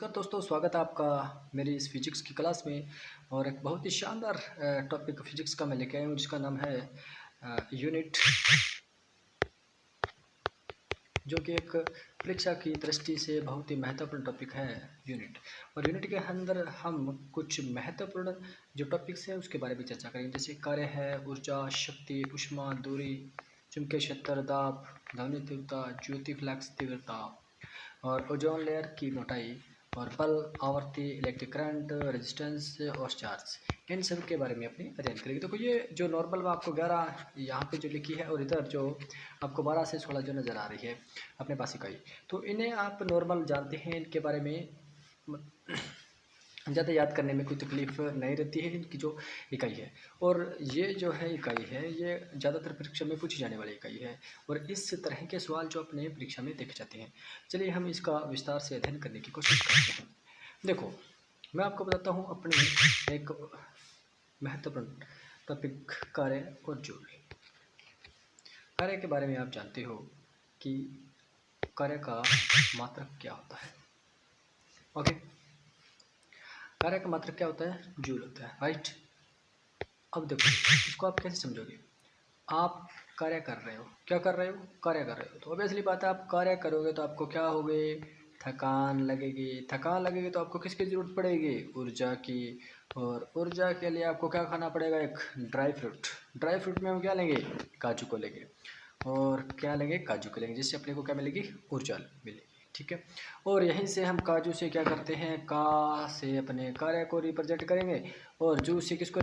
नमस्कार दोस्तों, स्वागत है आपका मेरी इस फिजिक्स की क्लास में। और एक बहुत ही शानदार टॉपिक फिजिक्स का मैं लेके आया हूँ जिसका नाम है यूनिट, जो कि एक परीक्षा की दृष्टि से बहुत ही महत्वपूर्ण टॉपिक है यूनिट। और यूनिट के अंदर हम कुछ महत्वपूर्ण जो टॉपिक्स हैं उसके बारे में चर्चा करेंगे, जैसे कार्य है, ऊर्जा, शक्ति, ऊष्मा, दूरी, चुंबकीय क्षेत्र, दाब, ध्वनि तीव्रता, ज्योति फ्लक्स तीव्रता, और ओजोन लेयर की मोटाई, और बल, आवर्ती, इलेक्ट्रिक करंट, रेजिस्टेंस और चार्ज, इन सब के बारे में अपनी अध्ययन करेंगे। देखो ये जो नॉर्मल में आपको 11 यहाँ पे जो लिखी है और इधर जो आपको 12 से 16 जो नज़र आ रही है अपने पास इकाई, तो इन्हें आप नॉर्मल जानते हैं। इनके बारे में ज़्यादा याद करने में कोई तकलीफ नहीं रहती है। इनकी जो इकाई है और ये जो है इकाई है, ये ज़्यादातर परीक्षा में पूछी जाने वाली इकाई है और इस तरह के सवाल जो अपने परीक्षा में देखे जाते हैं। चलिए हम इसका विस्तार से अध्ययन करने की कोशिश करते हैं। देखो, मैं आपको बताता हूँ अपने एक महत्वपूर्ण टॉपिक, कार्य और जूल। कार्य के बारे में आप जानते हो कि कार्य का मात्रक क्या होता है। ओके, कार्य का मात्रक क्या होता है? जूल होता है, राइट। अब देखो इसको आप कैसे समझोगे। आप कार्य कर रहे हो, क्या कर रहे हो? कार्य कर रहे हो, तो ऑब्वियसली बात है आप कार्य करोगे तो आपको क्या होगे? थकान लगेगी। थकान लगेगी तो आपको किसकी ज़रूरत पड़ेगी? ऊर्जा की। और ऊर्जा के लिए आपको क्या खाना पड़ेगा? एक ड्राई फ्रूट। ड्राई फ्रूट में हम क्या लेंगे? काजू को लेंगे। और क्या लेंगे? काजू को लेंगे, जिससे अपने को क्या मिलेगी? ऊर्जा मिलेगी, ठीक है। और यहीं से हम काजू से क्या करते हैं? का से अपने कार्य को रिप्रेजेंट करेंगे और जू से किसको?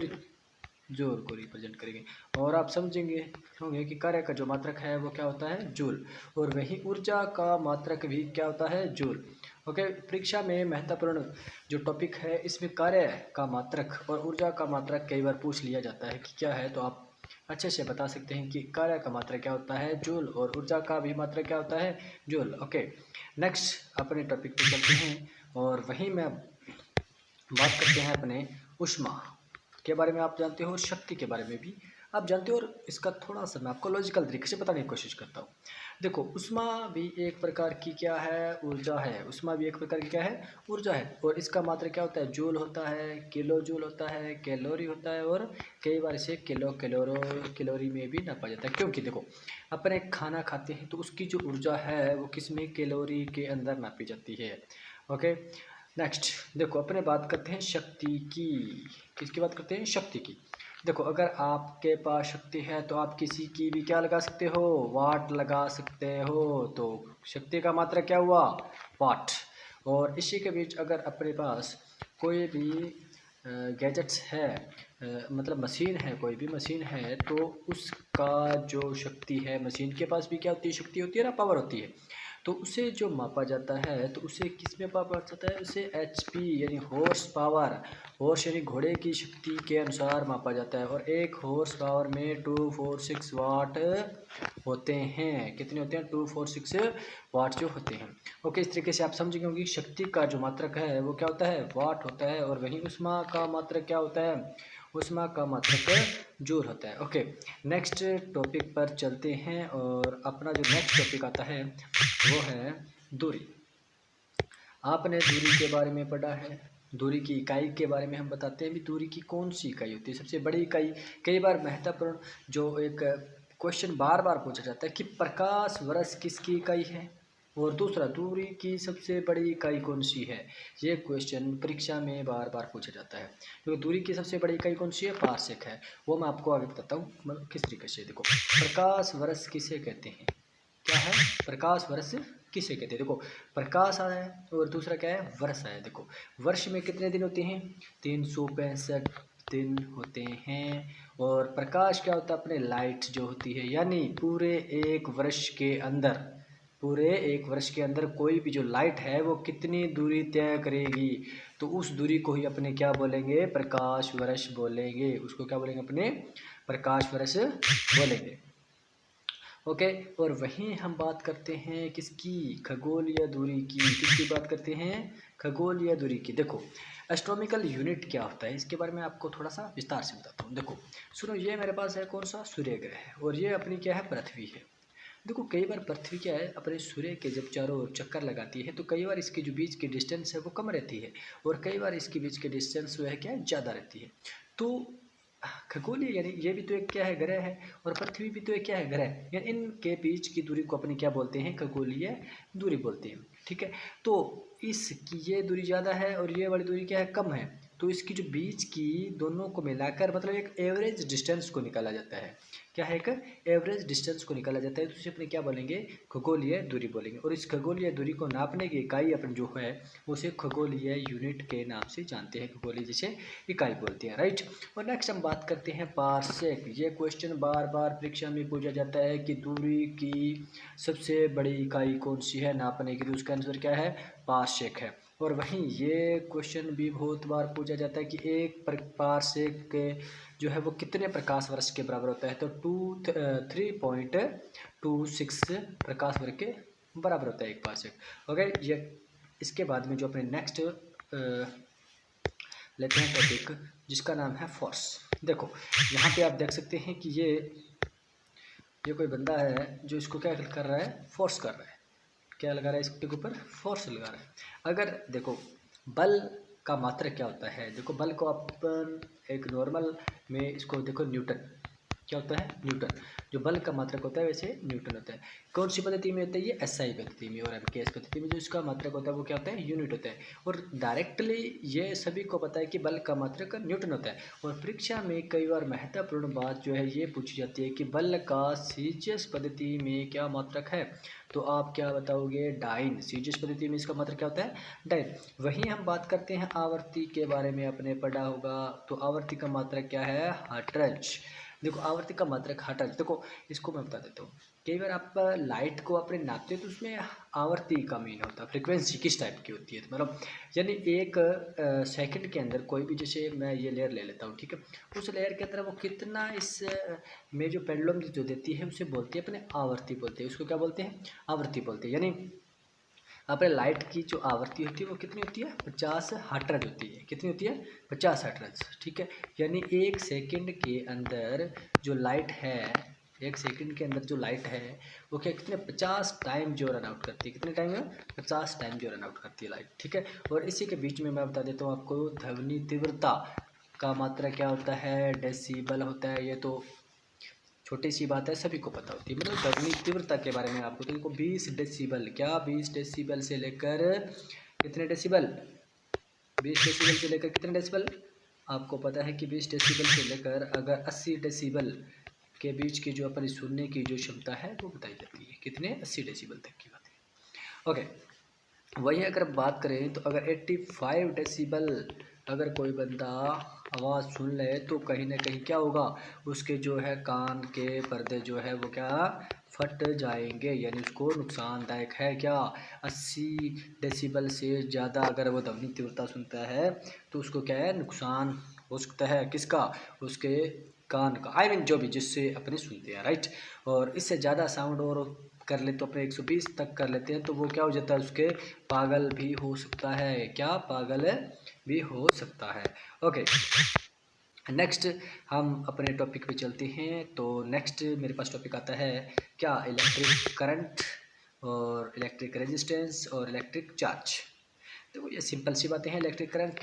जूल को रिप्रेजेंट करेंगे। और आप समझेंगे होंगे कि कार्य का जो मात्रक है वो क्या होता है? जूल। और वहीं ऊर्जा का मात्रक भी क्या होता है? जूल। ओके, परीक्षा में महत्वपूर्ण जो टॉपिक है इसमें कार्य का मात्रक और ऊर्जा का मात्रक कई बार पूछ लिया जाता है कि क्या है, तो आप अच्छे से बता सकते हैं कि कार्य का मात्रक क्या होता है? जूल। और ऊर्जा का भी मात्रक क्या होता है? जूल। ओके, नेक्स्ट अपने टॉपिक पे चलते हैं और वहीं में बात करते हैं अपने ऊष्मा के बारे में। आप जानते हो, शक्ति के बारे में भी आप जानते हो, और इसका थोड़ा सा मैं आपको लॉजिकल तरीके से बताने की कोशिश करता हूँ। देखो, ऊष्मा भी एक प्रकार की क्या है? ऊर्जा है। ऊष्मा भी एक प्रकार की क्या है? ऊर्जा है। और इसका मात्रा क्या होता है? जूल होता है, किलो जूल होता है, कैलोरी होता है, और कई बार इसे कैलोरी में भी नापा जाता है। क्योंकि देखो, अपने खाना खाते हैं तो उसकी जो ऊर्जा है वो किस में? कैलोरी के अंदर नापी जाती है। ओके, नेक्स्ट देखो अपने बात करते हैं शक्ति की। किसकी बात करते हैं? शक्ति की। देखो, अगर आपके पास शक्ति है तो आप किसी की भी क्या लगा सकते हो? वाट लगा सकते हो। तो शक्ति का मात्रा क्या हुआ? वाट। और इसी के बीच अगर अपने पास कोई भी गैजेट्स है, मतलब मशीन है, कोई भी मशीन है, तो उसका जो शक्ति है, मशीन के पास भी क्या होती है? शक्ति होती है ना, पावर होती है। तो उसे जो मापा जाता है तो उसे किस में मापा जाता है? उसे HP यानी हॉर्स पावर, हॉर्स यानी घोड़े की शक्ति के अनुसार मापा जाता है। और एक हॉर्स पावर में 246 वाट होते हैं। कितने होते हैं? 246 वाट जो होते हैं। ओके, इस तरीके से आप समझ गए होंगे शक्ति का जो मात्रक है वो क्या होता है? वाट होता है। और वहीं ऊष्मा का मात्रक क्या होता है? ऊष्मा का मात्रक जूल होता है। ओके, नेक्स्ट टॉपिक पर चलते हैं और अपना जो नेक्स्ट टॉपिक आता है वो है दूरी। आपने दूरी के बारे में पढ़ा है। दूरी की इकाई के बारे में हम बताते हैं भी, दूरी की कौन सी इकाई होती है? सबसे बड़ी इकाई। कई बार महत्वपूर्ण जो एक क्वेश्चन बार बार पूछा जाता है कि प्रकाश वर्ष किसकी इकाई है? और दूसरा, दूरी की सबसे बड़ी इकाई कौन सी है? ये क्वेश्चन परीक्षा में बार बार पूछा जाता है। क्योंकि दूरी की सबसे बड़ी इकाई कौन सी है? पारसेक है। वो मैं आपको आगे बताता हूँ मतलब किस तरीके से। देखो, प्रकाश वर्ष किसे कहते हैं? क्या है? प्रकाश वर्ष किसे कहते हैं? देखो, प्रकाश आया है और दूसरा क्या है? वर्ष आया है। देखो, वर्ष में कितने दिन होते हैं? 365 दिन होते हैं। और प्रकाश क्या होता है? अपने लाइट जो होती है, यानी पूरे एक वर्ष के अंदर कोई भी जो लाइट है वो कितनी दूरी तय करेगी, तो उस दूरी को ही अपने क्या बोलेंगे? प्रकाश वर्ष बोलेंगे। उसको क्या बोलेंगे? अपने प्रकाश वर्ष बोलेंगे। ओके, और वहीं हम बात करते हैं किसकी? खगोलीय दूरी की। किसकी बात करते हैं? खगोलीय दूरी की। देखो, एस्ट्रोनॉमिकल यूनिट क्या होता है इसके बारे में आपको थोड़ा सा विस्तार से बताता हूँ। देखो सुनो, ये मेरे पास है कौन सा? सूर्य ग्रह है और ये अपनी क्या है? पृथ्वी है। देखो कई बार पृथ्वी क्या है अपने सूर्य के जब चारों ओर चक्कर लगाती है तो कई बार इसके जो बीच की डिस्टेंस है वो कम रहती है, और कई बार इसके बीच की डिस्टेंस वह क्या है ज़्यादा रहती है। तो खगोलीय यानी ये भी तो एक क्या है ग्रह है, और पृथ्वी भी तो एक क्या है ग्रह, यानी इनके बीच की दूरी को अपने क्या बोलते हैं खगोलीय दूरी बोलते हैं। ठीक है, तो इसकी ये दूरी ज़्यादा है और ये वाली दूरी क्या है कम है, तो इसकी जो बीच की दोनों को मिलाकर मतलब एक एवरेज डिस्टेंस को निकाला जाता है। क्या है एक एवरेज डिस्टेंस को निकाला जाता है, तो उसे अपने क्या बोलेंगे खगोलीय दूरी बोलेंगे। और इस खगोलीय दूरी को नापने की इकाई अपन जो है उसे खगोलीय यूनिट के नाम से जानते हैं, खगोलीय जिसे इकाई बोलते हैं, राइट। और नेक्स्ट हम बात करते हैं पार्सेक। ये क्वेश्चन बार बार परीक्षा में पूछा जाता है कि दूरी की सबसे बड़ी इकाई कौन सी है नापने की, तो उसका आंसर क्या है पार्सेक है। और वहीं ये क्वेश्चन भी बहुत बार पूछा जाता है कि एक पार्सेक के जो है वो कितने प्रकाश वर्ष के बराबर होता है, तो 3.26 प्रकाश वर्ष के बराबर होता है एक पार्सेक। ओके, ये इसके बाद में जो अपने नेक्स्ट लेते हैं टॉपिक जिसका नाम है फोर्स। देखो यहाँ पे आप देख सकते हैं कि ये कोई बंदा है जो इसको क्या कर रहा है फोर्स कर रहा है, क्या लगा रहा है इसके ऊपर फोर्स लगा रहा है। अगर देखो बल का मात्रक क्या होता है, देखो बल को अपन एक नॉर्मल में इसको देखो न्यूटन, क्या होता है न्यूटन, जो बल का मात्रक होता है वैसे न्यूटन होता है। कौन सी पद्धति में होता है ये एसआई पद्धति में, और एमकेएस पद्धति में जो इसका मात्रक होता है वो क्या होता है यूनिट होता है। और डायरेक्टली ये सभी को पता है कि बल का मात्रक न्यूटन होता है। और परीक्षा में कई बार महत्वपूर्ण बात जो है ये पूछी जाती है कि बल का सीजीएस पद्धति में क्या मात्रक है, तो आप क्या बताओगे डाइन। सीजीएस पद्धति में इसका मात्रक क्या होता है डाइन। वहीं हम बात करते हैं आवर्ती के बारे में, आपने पढ़ा होगा, तो आवर्ती का मात्रक क्या है हर्ट्ज। देखो आवर्ती का मात्रक हर्ट्ज, देखो इसको मैं बता देता हूँ। कई बार आप लाइट को अपने नापते हो तो उसमें आवर्ती का मीन होता है, फ्रिक्वेंसी किस टाइप की होती है, तो मतलब यानी एक सेकंड के अंदर कोई भी, जैसे मैं ये लेयर ले लेता हूँ, ठीक है, उस लेयर के अंदर वो कितना इस में जो पेंडुलम जो देती है उसे बोलते हैं अपने आवर्ती बोलते हैं, उसको क्या बोलते हैं आवर्ती बोलते हैं। यानी अपने लाइट की जो आवृत्ति होती है वो कितनी होती है 50 हर्ट्ज होती है, कितनी होती है 50 हर्ट्ज, ठीक है। यानी एक सेकंड के अंदर जो लाइट है, एक सेकंड के अंदर जो लाइट है वो क्या कितने 50 टाइम जो रन आउट करती है, कितने टाइम में 50 टाइम जो रन आउट करती है लाइट, ठीक है। और इसी के बीच में मैं बता देता हूँ आपको ध्वनि तीव्रता का मात्रा क्या होता है डेसीबल होता है। ये तो छोटी सी बात है सभी को पता होती है, मतलब ध्वनि तीव्रता के बारे में आपको, तो देखो 20 डेसिबल, क्या 20 डेसिबल से लेकर कितने डेसिबल 20 डेसिबल से लेकर कितने डेसिबल, आपको पता है कि 20 डेसिबल से लेकर अगर 80 डेसिबल के बीच की जो अपनी सुनने की जो क्षमता है वो बताई जाती है, कितने 80 डेसिबल तक की बात है। ओके, वहीं अगर बात करें तो अगर 85 डेसिबल अगर कोई बंदा आवाज़ सुन ले तो कहीं ना कहीं क्या होगा, उसके जो है कान के पर्दे जो है वो क्या फट जाएंगे, यानी उसको नुकसानदायक है क्या 80 डेसिबल से ज़्यादा अगर वो ध्वनि तीव्रता सुनता है तो उसको क्या है नुकसान हो सकता है, किसका उसके कान का, आई मीन जो भी जिससे अपने सुनते हैं, राइट। और इससे ज़्यादा साउंड और कर ले तो अपने 120 तक कर लेते हैं तो वो क्या हो जाता है उसके पागल भी हो सकता है, क्या पागल भी हो सकता है। ओके, नेक्स्ट हम अपने टॉपिक पे चलते हैं। तो नेक्स्ट मेरे पास टॉपिक आता है क्या इलेक्ट्रिक करंट और इलेक्ट्रिक रेजिस्टेंस और इलेक्ट्रिक चार्ज। देखो ये सिंपल सी बातें हैं। इलेक्ट्रिक करंट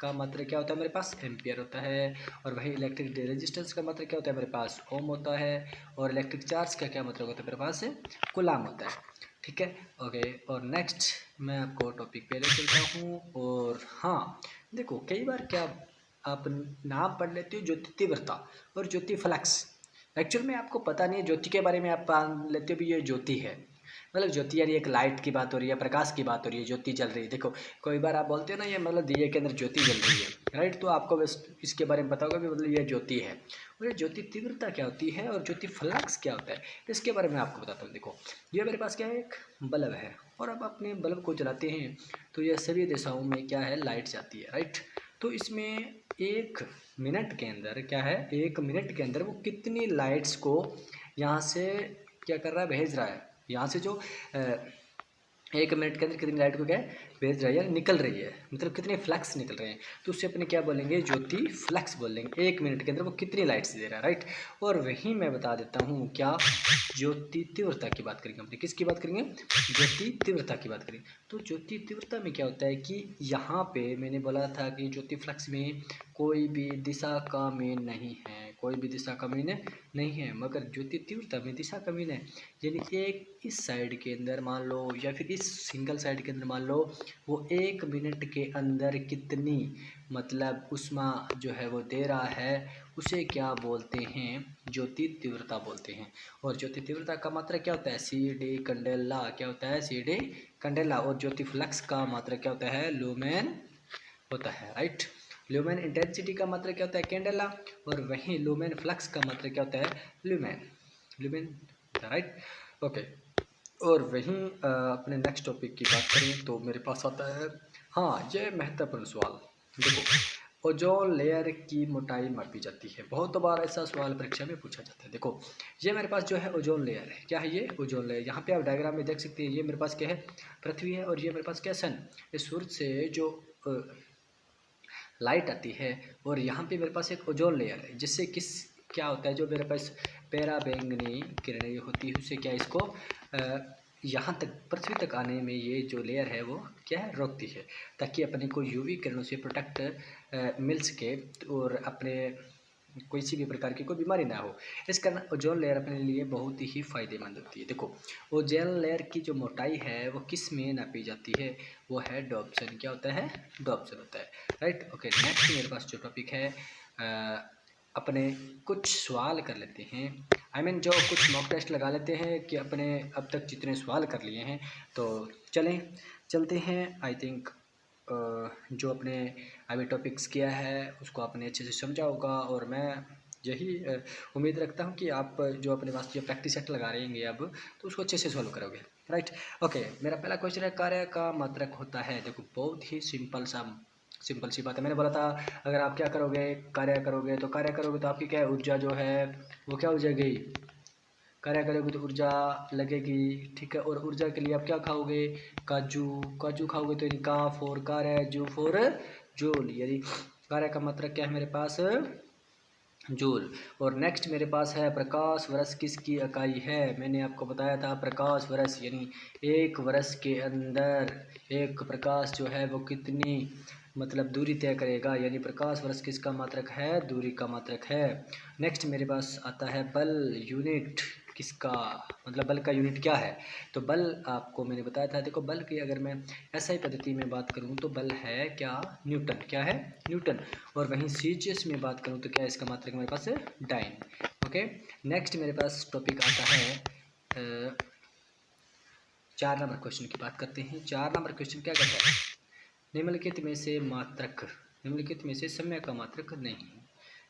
का मात्रक क्या होता है मेरे पास एम्पियर होता है, और वही इलेक्ट्रिक रेजिस्टेंस का मात्रक क्या होता है मेरे पास ओम होता है, और इलेक्ट्रिक चार्ज का क्या मात्रक होता है मेरे पास कूलाम होता है, ठीक है। ओके, और नेक्स्ट मैं आपको टॉपिक पे ले चलता हूँ। और हाँ देखो कई बार क्या आप नाम पढ़ लेते हो ज्योति तीव्रता और ज्योति फ्लक्स, एक्चुअल में आपको पता नहीं है ज्योति के बारे में, आप मान लेते हो भी ये ज्योति है, मतलब ज्योति यानी एक लाइट की बात हो रही है, प्रकाश की बात हो रही है, ज्योति जल रही है। देखो कोई बार आप बोलते हो ना ये मतलब दिए के अंदर ज्योति जल रही है, राइट, तो आपको बस इसके बारे में पता होगा कि मतलब ये ज्योति है। और ये ज्योति तीव्रता क्या होती है और ज्योति फ्लक्स क्या होता है इसके बारे में आपको बताता हूँ। देखो ये मेरे पास क्या है एक बल्ब है, और अब अपने बल्ब को जलाते हैं तो यह सभी दिशाओं में क्या है लाइट जाती है, राइट। तो इसमें 1 मिनट के अंदर क्या है 1 मिनट के अंदर वो कितनी लाइट्स को यहाँ से क्या कर रहा है भेज रहा है, यहाँ से जो 1 मिनट के अंदर कितनी लाइट को क्या है भेज रहा है यानी निकल रही है, मतलब कितने फ्लक्स निकल रहे हैं, तो उससे अपने क्या बोलेंगे, ज्योति फ्लक्स बोल लेंगे। 1 मिनट के अंदर वो कितनी लाइट्स दे रहा है, राइट। और वहीं मैं बता देता हूँ क्या, ज्योति तीव्रता की बात करेंगे अपने, किसकी बात करेंगे, ज्योति तीव्रता की बात करेंगे। तो ज्योति तीव्रता में क्या होता है कि यहाँ पे मैंने बोला था कि ज्योति फ्लक्स में कोई भी दिशा का मीन नहीं है, कोई भी दिशा का मीन नहीं है, मगर ज्योति तीव्रता में दिशा का मीन है। यानी एक इस साइड के अंदर मान लो, या फिर इस सिंगल साइड के अंदर मान लो, वो 1 मिनट के अंदर कितनी मतलब ऊष्मा जो है वो दे रहा है, उसे क्या बोलते हैं, ज्योति तीव्रता बोलते हैं। और ज्योति तीव्रता का मात्रक क्या होता है, सी डी कंडेला, क्या होता है, सी डी कंडेला। और ज्योति फ्लक्स का मात्रक क्या होता है, लुमेन होता है, राइट। लुमेन इंटेंसिटी का मात्रक क्या होता है, कैंडेला। और वहीं लुमेन फ्लक्स का मात्रक क्या होता है, लुमेन, लुमेन, राइट, ओके। और वहीं अपने नेक्स्ट टॉपिक की बात करें तो मेरे पास आता है, हाँ ये महत्वपूर्ण सवाल। देखो, ओजोन लेयर की मोटाई मापी जाती है, बहुत बार ऐसा सवाल परीक्षा में पूछा जाता है। देखो ये मेरे पास जो है ओजोन लेयर है, क्या है ये, ओजोन लेयर। यहाँ पे आप डायग्राम में देख सकते हैं, ये मेरे पास क्या है, पृथ्वी है, और ये मेरे पास क्या है, सन। इस सूरज से जो लाइट आती है, और यहाँ पे मेरे पास एक ओजोन लेयर है, जिससे किस क्या होता है, जो मेरे पास पराबैंगनी किरणें होती है, उससे क्या इसको यहाँ तक पृथ्वी तक आने में ये जो लेयर है वो क्या है, रोकती है, ताकि अपने को यूवी किरणों से प्रोटेक्ट मिल सके, और अपने कोई सी भी प्रकार की कोई बीमारी ना हो। इस कारण ओजोन लेयर अपने लिए बहुत ही फायदेमंद होती है। देखो ओजोन लेयर की जो मोटाई है वो किस में नापी जाती है, वो है डॉप्सन, क्या होता है, डॉप्सन होता है, राइट, ओके। नेक्स्ट मेरे पास जो टॉपिक है, अपने कुछ सवाल कर लेते हैं, जो कुछ मॉक टेस्ट लगा लेते हैं कि अपने अब तक जितने सवाल कर लिए हैं, तो चलते हैं। आई थिंक जो अपने अभी टॉपिक्स किया है उसको आपने अच्छे से समझा होगा, और मैं यही उम्मीद रखता हूँ कि आप जो अपने पास जो प्रैक्टिस सेट लगा रहेंगे अब, तो उसको अच्छे से सॉल्व करोगे, राइट, ओके। मेरा पहला क्वेश्चन है, कार्य का मात्रक होता है। देखो बहुत ही सिंपल सी बात है, मैंने बोला था अगर आप क्या करोगे, कार्य करोगे तो आपकी क्या है, ऊर्जा जो है वो क्या हो जाएगी, कार्य करोगे तो ऊर्जा लगेगी, ठीक है। और ऊर्जा के लिए आप क्या खाओगे, काजू खाओगे, तो यानी का फॉर कार्य, जू फॉर जूल, यानी कार्य का मात्रक क्या है मेरे पास, जूल। और नेक्स्ट मेरे पास है, प्रकाश वर्ष किसकी इकाई है। मैंने आपको बताया था प्रकाश वर्ष यानी 1 वर्ष के अंदर एक प्रकाश जो है वो कितनी मतलब दूरी तय करेगा, यानी प्रकाश वर्ष किसका मात्रक है, दूरी का मात्रक है। नेक्स्ट मेरे पास आता है बल यूनिट किसका, मतलब बल का यूनिट क्या है। तो बल आपको मैंने बताया था, देखो बल की अगर मैं एसआई पद्धति में बात करूं तो बल है क्या, न्यूटन, क्या है, न्यूटन। और वहीं सीजीएस में बात करूं तो क्या है इसका मात्रक मेरे पास है, डाइन, ओके। नेक्स्ट मेरे पास टॉपिक आता है 4 नंबर क्वेश्चन की बात करते हैं। 4 नंबर क्वेश्चन क्या कहता है, निम्नलिखित में से मात्रक, निम्नलिखित में से समय का मात्रक नहीं।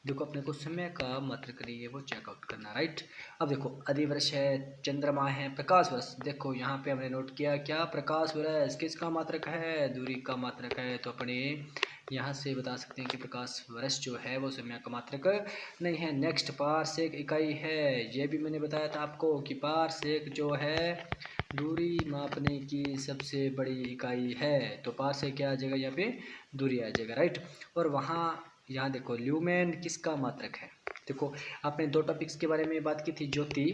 देखो अपने को समय का मात्रक नहीं है वो चेकआउट करना, राइट। अब देखो अधिवर्ष है, चंद्रमा है, प्रकाश वर्ष, देखो यहाँ पे हमने नोट किया क्या, प्रकाश वर्ष किसका मात्रक है, दूरी का मात्रक है। तो अपने यहाँ से बता सकते हैं कि प्रकाश वर्ष जो है वो समय का मात्रक नहीं है। नेक्स्ट पारसेक इकाई है, ये भी मैंने बताया था आपको कि पारसेक जो है दूरी मापने की सबसे बड़ी इकाई है। तो पारसेक क्या आ जाएगा, यहाँ पे दूरी आ जाएगा, राइट। और वहाँ यहाँ देखो ल्यूमेन किसका मात्रक है। देखो आपने 2 टॉपिक्स के बारे में बात की थी, ज्योति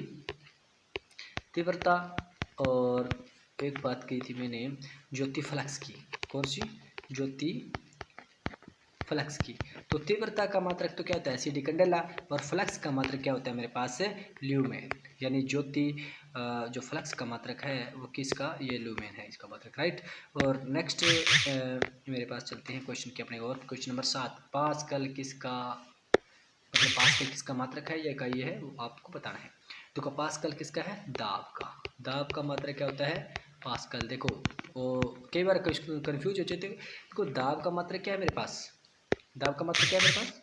तीव्रता, और एक बात की थी मैंने ज्योति फ्लक्स की, कौन सी, ज्योति फ्लक्स की। तो तीव्रता का मात्रक तो क्या होता है, सी डी कंडेला, और फ्लक्स का मात्रक क्या होता है मेरे पास है, ल्यूमेन, यानी ज्योति जो फ्लक्स का मात्रक है वो किसका, ये ल्यूमेन है इसका मात्रक, राइट। और नेक्स्ट मेरे पास चलते हैं क्वेश्चन के अपने और, क्वेश्चन नंबर 7, पास्कल किसका, मतलब पास्कल किसका मात्रक है, ये इकाई है वो आपको बताना है। देखो पास्कल किसका है, दाब का मात्रक क्या होता है, पास्कल। देखो वो कई बार कंफ्यूज हो जाते हैं। देखो दाब का मात्रक क्या है मेरे पास, दाब का मात्रक क्या है मेरे पास,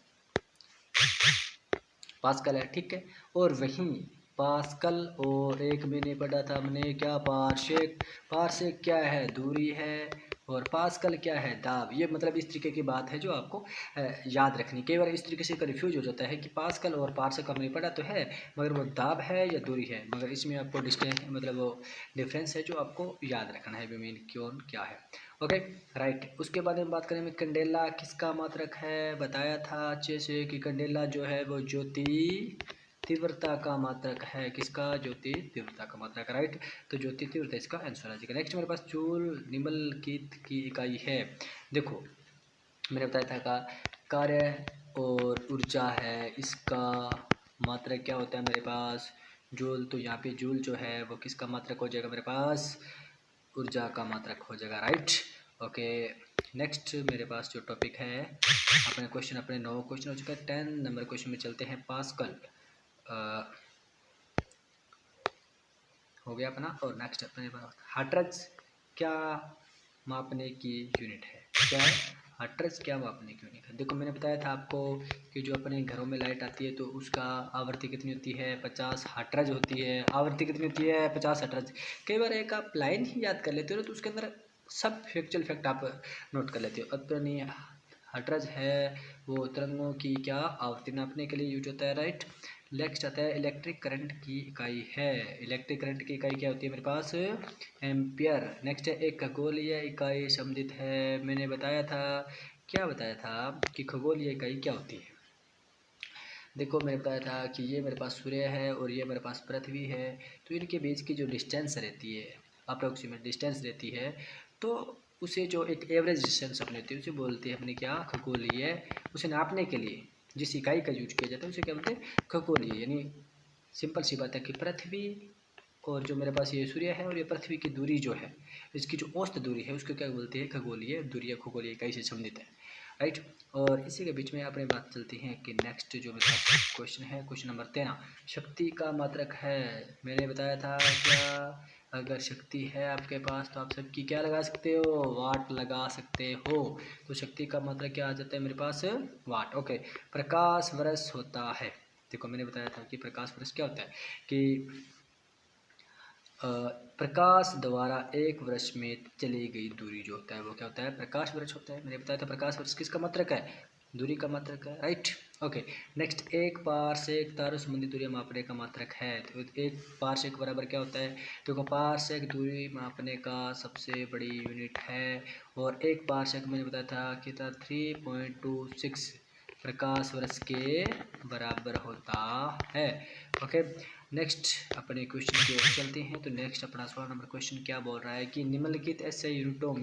पास्कल है, ठीक है। और वहीं पास्कल और एक मैंने पढ़ा था हमने क्या, पारसेक, पारसेक क्या है, दूरी है, और पास्कल क्या है, दाब। ये मतलब इस तरीके की बात है जो आपको याद रखनी। कई बार इस तरीके से कन्फ्यूज हो जाता है कि पास्कल और पार्सक हमने पढ़ा तो है, मगर वो दाब है या दूरी है, मगर इसमें आपको डिस्टेंस मतलब वो डिफरेंस है जो आपको याद रखना है, मीन कौन क्या है। Okay right. उसके बाद में बात करें कैंडेला किसका मात्रक है, बताया था अच्छे से कि कैंडेला जो है वो ज्योति तीव्रता का मात्रक है। किसका, ज्योति तीव्रता का मात्रक, राइट। तो ज्योति तीव्रता इसका आंसर आ जाएगा। नेक्स्ट मेरे पास जूल निम्नलिखित की इकाई है। देखो मैंने बताया था का कार्य और ऊर्जा है, इसका मात्रक क्या होता है मेरे पास, जूल। तो यहाँ पे जूल जो है वो किसका मात्रक हो जाएगा मेरे पास, ऊर्जा का मात्रक हो जाएगा, राइट। ओके नेक्स्ट मेरे पास जो टॉपिक है अपने क्वेश्चन, अपने 9 क्वेश्चन हो चुका है। 10 नंबर क्वेश्चन में चलते हैं। पास्कल हो गया अपना। और नेक्स्ट अपने हर्ट्ज क्या मापने की यूनिट है, क्या है हर्ट्ज क्या मापने की यूनिट है। देखो मैंने बताया था आपको कि जो अपने घरों में लाइट आती है तो उसका आवृत्ति कितनी होती है, 50 हर्ट्ज होती है। आवृत्ति कितनी होती है, 50 हर्ट्ज। कई बार एक आप लाइन ही याद कर लेते हो तो उसके अंदर सब फैक्चुअल फैक्ट आप नोट कर लेते हो। अपनी हर्ट्ज है वो तरंगों की क्या आवृत्ति नापने के लिए यूज होता है, राइट। नेक्स्ट आता है इलेक्ट्रिक करंट की इकाई है। इलेक्ट्रिक करंट की इकाई क्या होती है मेरे पास, एम्पियर। नेक्स्ट है एक खगोलीय इकाई संबंधित है। मैंने बताया था, क्या बताया था कि खगोलीय इकाई क्या होती है। देखो मैंने बताया था कि ये मेरे पास सूर्य है और ये मेरे पास पृथ्वी है, तो इनके बीच की जो डिस्टेंस रहती है, अप्रोक्सीमेट डिस्टेंस रहती है, तो उसे जो एक एवरेज डिस्टेंस अपने होती है उसे बोलते हैं अपने क्या, खगोलीय। उसे नापने के लिए जिस इकाई का यूज किया जाता है उसे क्या बोलते हैं, खगोलीय। यानी सिंपल सी बात है कि पृथ्वी और जो मेरे पास ये सूर्य है और ये पृथ्वी की दूरी जो है, इसकी जो औसत दूरी है उसको क्या बोलते हैं, खगोलीय दूरी या खगोलीय इकाई से संबंधित है, राइट। और इसी के बीच में अपने बात चलती है कि नेक्स्ट जो मेरे पास क्वेश्चन है, क्वेश्चन नंबर 13 शक्ति का मात्रक है। मैंने बताया था क्या, अगर शक्ति है आपके पास तो आप सबकी क्या लगा सकते हो, वाट लगा सकते हो। तो शक्ति का मात्रक क्या आ जाता है मेरे पास, वाट। ओके प्रकाश वर्ष होता है। देखो मैंने बताया था कि प्रकाश वर्ष क्या होता है कि प्रकाश द्वारा एक वर्ष में चली गई दूरी जो होता है वो क्या होता है, प्रकाश वर्ष होता है। मैंने बताया था प्रकाश वर्ष किसका मात्रक है, दूरी का मात्रक है, राइट। ओके नेक्स्ट एक पारसेक तारों संबंधी दूरी मापने का मात्रक है। तो एक पारसेक बराबर क्या होता है, देखो पारसेक दूरी मापने का सबसे बड़ी यूनिट है। और एक पारसेक मैंने बताया था कितना, 3.26 प्रकाश वर्ष के बराबर होता है। ओके नेक्स्ट अपने क्वेश्चन की ओर चलते हैं। तो नेक्स्ट अपना 16 नंबर क्वेश्चन क्या बोल रहा है कि निम्नलिखित ऐसे यूनिटों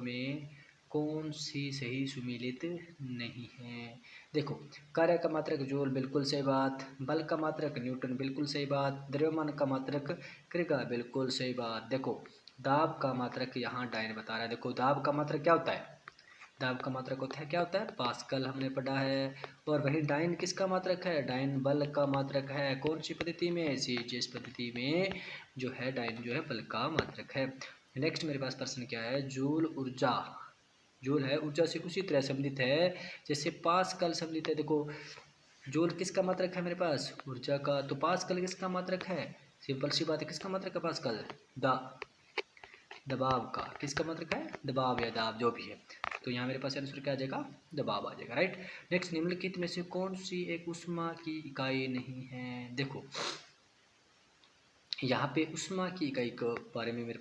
में कौन सी सही सुमेलित नहीं है। देखो कार्य का मात्रक जूल, बिल्कुल सही बात। बल का मात्रक न्यूटन, बिल्कुल सही बात। द्रव्यमान का मात्रक क्रिगा, बिल्कुल सही बात। देखो दाब का मात्रक यहाँ डायन बता रहा है। देखो दाब का मात्रक क्या होता है, दाब का मात्रक होता है क्या होता है, पास्कल हमने पढ़ा है। और वहीं डाइन किसका मात्रक है, डाइन बल का मात्रक है। कौन सी पद्धति में, सीजीएस पद्धति में जो है डाइन जो है बल का मात्रक है। नेक्स्ट मेरे पास प्रश्न क्या है, जूल ऊर्जा, जूल है ऊर्जा से उसी तरह संबंधित है जैसे पास्कल संबंधित है। देखो जूल किसका मात्रक है मेरे पास, ऊर्जा का। तो पास्कल किसका मात्रक है, सिंपल सी बात है, किसका मात्रक है पास्कल, दबाव का। किसका मात्रक है, दबाव या दाब जो भी है। तो यहाँ मेरे पास आंसर क्या आ जाएगा, दबाव आ जाएगा, राइट। नेक्स्ट निम्नलिखित में से कौन सी एक ऊष्मा की इकाई नहीं है। देखो यहाँ पे ऊष्मा की इकाई के बारे में मेरे